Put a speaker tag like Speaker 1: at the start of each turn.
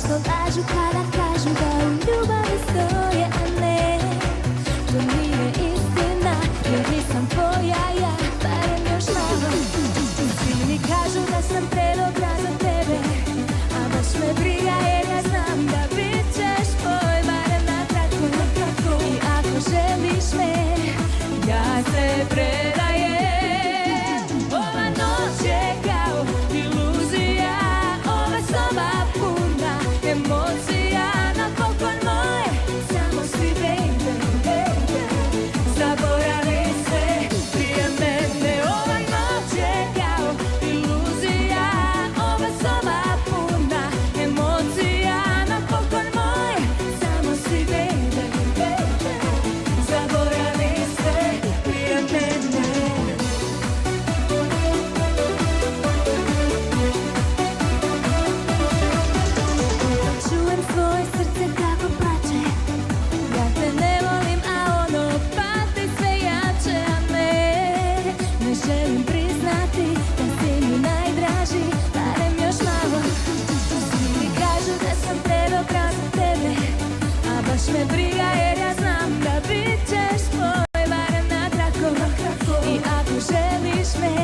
Speaker 1: Često lažu kada kažu da u ljubavi stoje, a ne, to nije istina, jer nisam tvoja ja, barem još malo. Svi mi kažu da sam predobra za tebe, a baš me briga jer ja znam da bit ćeš tvoj, barem na kratko. I ako želiš me, ja se predajem. Ova noć je kao iluzija, ova soba puna emocija. Napokon moj, samo si baby, zaboravi sve prije mene. Ova noć je kao iluzija, ova soba puna emocija. Napokon moj, samo si baby, zaboravi sve prije mene. Čujem svoje srce kako plače, ja te ne volim, a ono pati sve jače. A ne želim priznati da si mi najdraži, barem još malo. Svi mi kažu da sam predobra za tebe, a baš me briga jer ja znam da bit ćeš tvoj, barem na kratko. I ako želiš me,